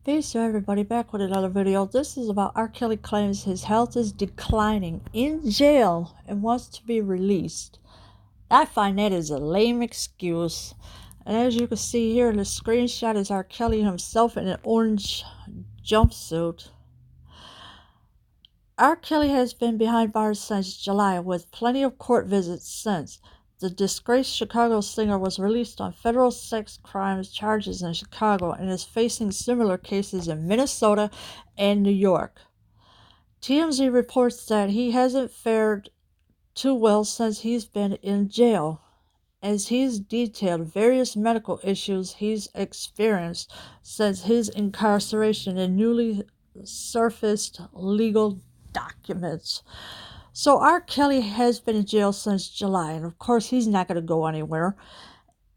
Peace to everybody, back with another video. This is about R. Kelly claims his health is declining in jail and wants to be released. I find that is a lame excuse. And as you can see here in the screenshot is R. Kelly himself in an orange jumpsuit. R. Kelly has been behind bars since July, with plenty of court visits since. The disgraced Chicago singer was released on federal sex crimes charges in Chicago and is facing similar cases in Minnesota and New York. TMZ reports that he hasn't fared too well since he's been in jail, as he's detailed various medical issues he's experienced since his incarceration in newly surfaced legal documents. So R. Kelly has been in jail since July, and of course he's not going to go anywhere.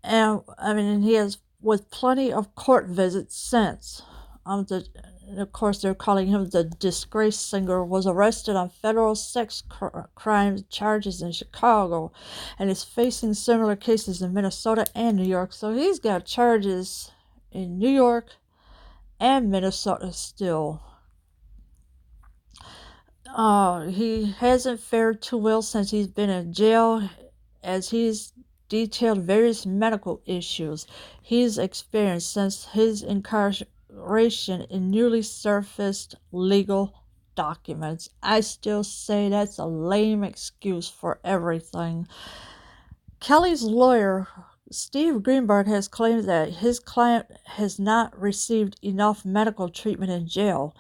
And he has, with plenty of court visits since. Of course, they're calling him the disgraced singer. Was arrested on federal sex crime charges in Chicago, and is facing similar cases in Minnesota and New York. So he's got charges in New York and Minnesota still. He hasn't fared too well since he's been in jail, as he's detailed various medical issues he's experienced since his incarceration in newly surfaced legal documents. I still say that's a lame excuse for everything. Kelly's lawyer, Steve Greenberg, has claimed that his client has not received enough medical treatment in jail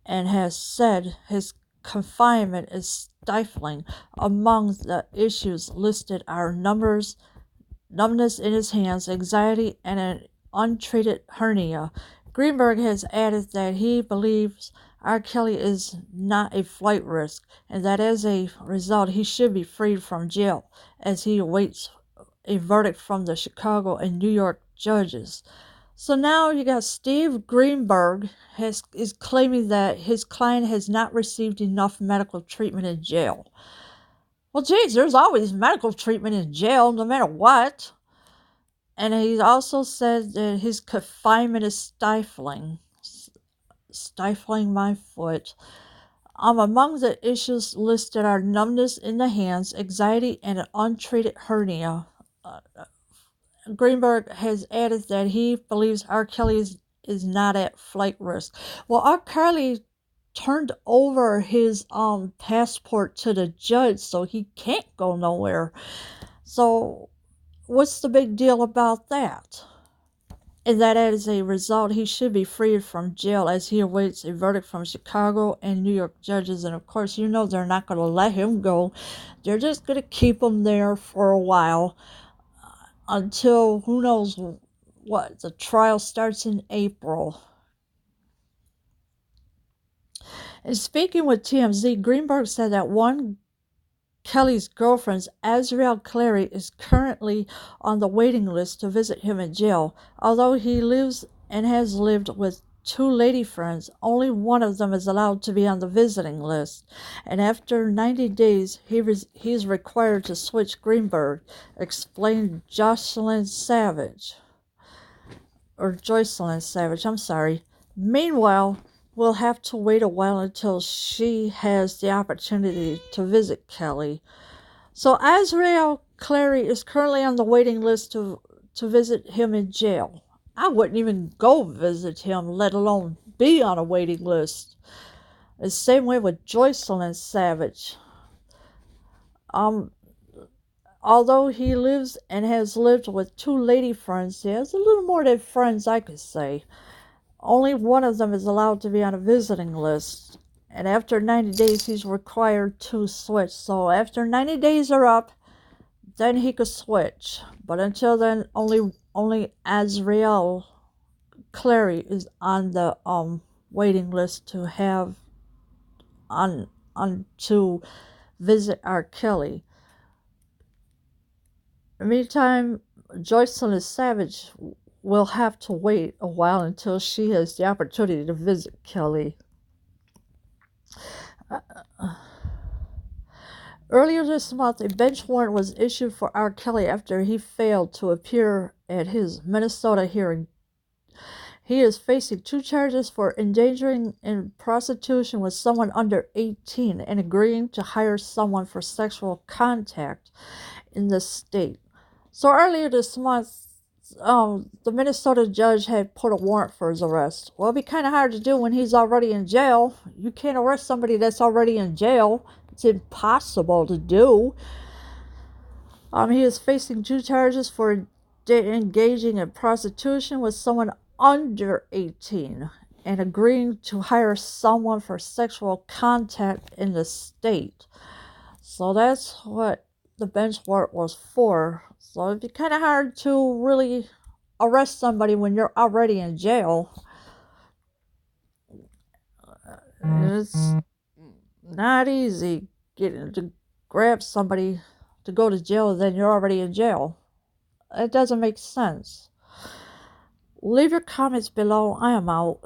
and has said his confinement is stifling. Among the issues listed are numbness in his hands, anxiety, and an untreated hernia. Greenberg has added that he believes R. Kelly is not a flight risk, and that as a result he should be freed from jail as he awaits a verdict from the Chicago and New York judges. So now you got Steve Greenberg is claiming that his client has not received enough medical treatment in jail. Well, geez, there's always medical treatment in jail, no matter what. And he also said that his confinement is stifling my foot. Among the issues listed are numbness in the hands, anxiety, and an untreated hernia. Greenberg has added that he believes R. Kelly is not at flight risk. Well, R. Kelly turned over his passport to the judge, so he can't go nowhere. So what's the big deal about that? And that as a result, he should be freed from jail as he awaits a verdict from Chicago and New York judges. And of course, you know they're not going to let him go. They're just going to keep him there for a while, until who knows what. The trial starts in April. And speaking with TMZ, Greenberg said that one Kelly's girlfriend, Azriel Clary, is currently on the waiting list to visit him in jail. Although he lives and has lived with two lady friends, only one of them is allowed to be on the visiting list. And after 90 days, he's required to switch. Greenberg explained Jocelyn Savage. I'm sorry. Meanwhile, we'll have to wait a while until she has the opportunity to visit Kelly. So Azriel Clary is currently on the waiting list to visit him in jail. I wouldn't even go visit him, let alone be on a waiting list. The same way with Jocelyn Savage. Although he lives and has lived with two lady friends, he has a little more than friends, I could say. Only one of them is allowed to be on a visiting list. And after 90 days, he's required to switch. So after 90 days are up, then he could switch. But until then, only Azriel Clary is on the waiting list to have to visit R. Kelly. In the meantime, Jocelyn Savage will have to wait a while until she has the opportunity to visit Kelly. Earlier this month, a bench warrant was issued for R. Kelly after he failed to appear at his Minnesota hearing. He is facing 2 charges for endangering in prostitution with someone under 18 and agreeing to hire someone for sexual contact in the state. So earlier this month, the Minnesota judge had put a warrant for his arrest. Well, it'd be kind of hard to do when he's already in jail. You can't arrest somebody that's already in jail. It's impossible to do. He is facing 2 charges for engaging in prostitution with someone under 18 and agreeing to hire someone for sexual contact in the state. So that's what the bench warrant was for. So it'd be kind of hard to really arrest somebody when you're already in jail. It's not easy getting to grab somebody to go to jail and then you're already in jail. It doesn't make sense. Leave your comments below. I am out.